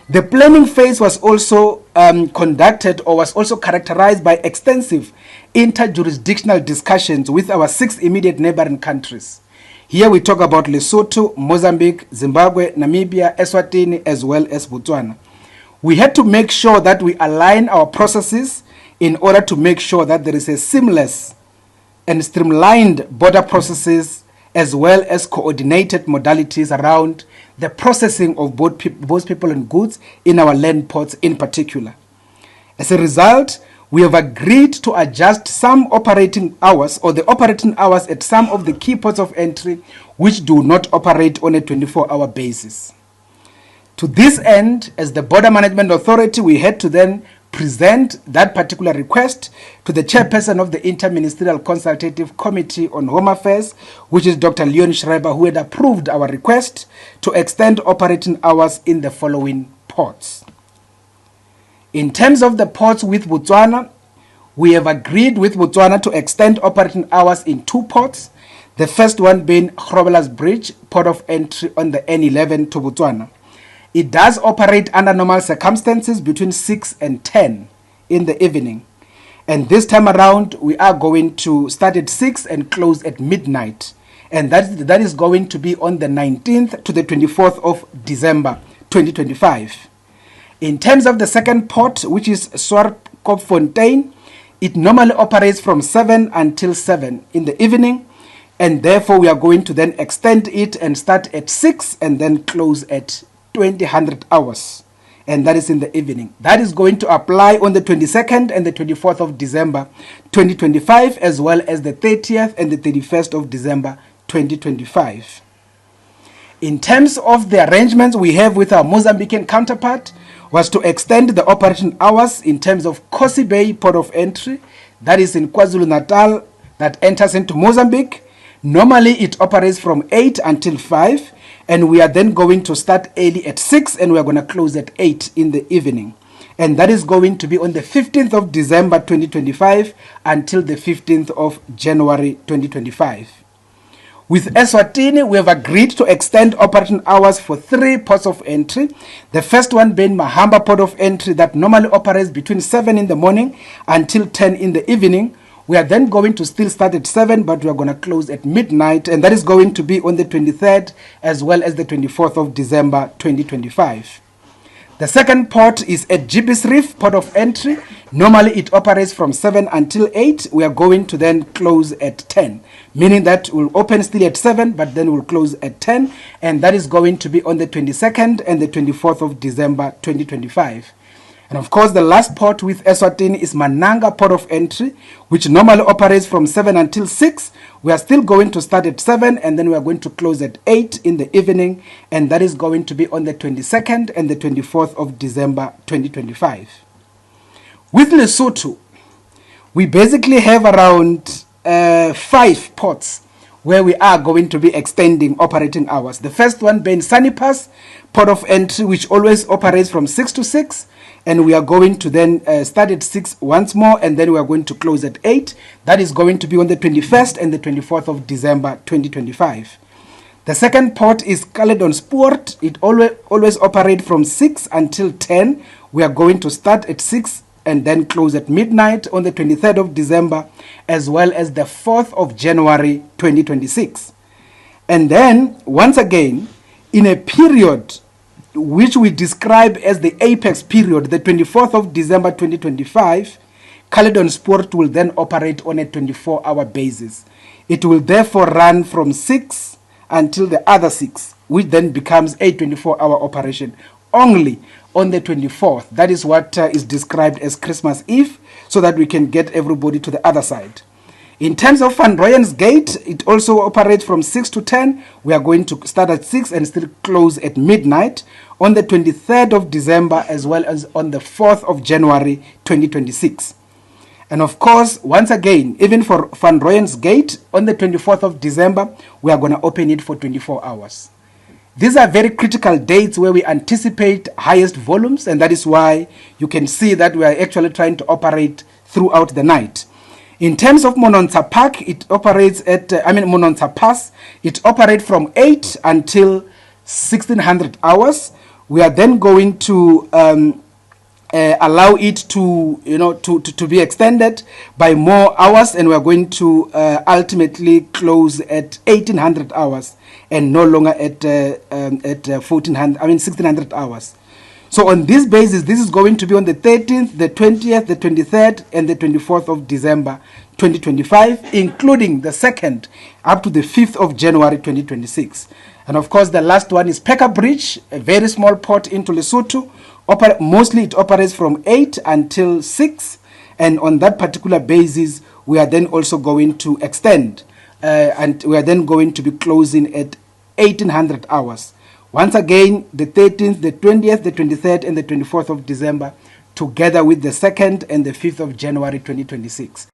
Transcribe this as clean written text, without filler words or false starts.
The planning phase was also conducted or was also characterized by extensive interjurisdictional discussions with our 6 immediate neighboring countries. Here we talk about Lesotho, Mozambique, Zimbabwe, Namibia, Eswatini, as well as Botswana. We had to make sure that we align our processes in order to make sure that there is a seamless and streamlined border processes as well as coordinated modalities around the processing of both people and goods in our land ports in particular. As a result, we have agreed to adjust some operating hours or the operating hours at some of the key ports of entry which do not operate on a 24-hour basis. To this end, as the Border Management Authority, we had to then present that particular request to the chairperson of the Interministerial Consultative Committee on Home Affairs, which is Dr. Leon Schreiber, who had approved our request to extend operating hours in the following ports. In terms of the ports with Botswana, we have agreed with Botswana to extend operating hours in 2 ports, the first one being Grobela's Bridge, port of entry on the N11 to Botswana. It does operate under normal circumstances between 6 and 10 in the evening. And this time around, we are going to start at 6 and close at midnight. And that is going to be on the 19th to the 24th of December 2025. In terms of the second port, which is Swartkopfontein, it normally operates from 7 until 7 in the evening. And therefore, we are going to then extend it and start at 6 and then close at 2000 hours, and that is in the evening. That is going to apply on the 22nd and the 24th of December 2025, as well as the 30th and the 31st of December 2025. In terms of the arrangements we have with our Mozambican counterpart, was to extend the operation hours in terms of Kosi Bay port of entry, that is in KwaZulu-Natal, that enters into Mozambique. Normally it operates from 8 until 5, and we are then going to start early at 6 and we are going to close at 8 in the evening. And that is going to be on the 15th of December 2025 until the 15th of January 2025. With Eswatini, we have agreed to extend operating hours for 3 ports of entry. The first one being Mahamba port of entry that normally operates between 7 in the morning until 10 in the evening. We are then going to still start at 7, but we are going to close at midnight, and that is going to be on the 23rd as well as the 24th of December 2025. The second port is at Gibis Reef, port of entry. Normally it operates from 7 until 8. We are going to then close at 10, meaning that we'll open still at 7, but then we'll close at 10, and that is going to be on the 22nd and the 24th of December 2025. And of course, the last port with Eswatini is Mananga port of entry, which normally operates from 7 until 6. We are still going to start at 7 and then we are going to close at 8 in the evening, and that is going to be on the 22nd and the 24th of December 2025. With Lesotho, we basically have around 5 ports where we are going to be extending operating hours. The first one being Sanipas port of entry, which always operates from 6 to 6. And we are going to then start at 6 once more, and then we are going to close at 8. That is going to be on the 21st and the 24th of December 2025. The second port is Caledonspoort. It always operates from 6 until 10. We are going to start at 6 and then close at midnight on the 23rd of December, as well as the 4th of January 2026. And then, once again, in a period which we describe as the apex period, the 24th of December 2025, Caledonspoort will then operate on a 24-hour basis. It will therefore run from 6 until the other 6, which then becomes a 24-hour operation only on the 24th. That is what is described as Christmas Eve, so that we can get everybody to the other side. In terms of Van Rooyen's Gate, it also operates from 6 to 10. We are going to start at 6 and still close at midnight on the 23rd of December as well as on the 4th of January 2026. And of course, once again, even for Van Rooyen's Gate, on the 24th of December, we are going to open it for 24 hours. These are very critical dates where we anticipate highest volumes, and that is why you can see that we are actually trying to operate throughout the night. In terms of Mononsa Park, it operates at, Mononsa Pass, it operates from 8 until 1600 hours. We are then going to allow it to, to be extended by more hours, and we are going to ultimately close at 1800 hours and no longer at 1600 hours. So on this basis, this is going to be on the 13th, the 20th, the 23rd, and the 24th of December 2025, including the 2nd up to the 5th of January 2026. And of course, the last one is Peka Bridge, a very small port into Lesotho. Mostly it operates from 8 until 6. And on that particular basis, we are then also going to extend. And we are then going to be closing at 1800 hours. Once again, the 13th, the 20th, the 23rd, and the 24th of December, together with the 2nd and the 5th of January 2026.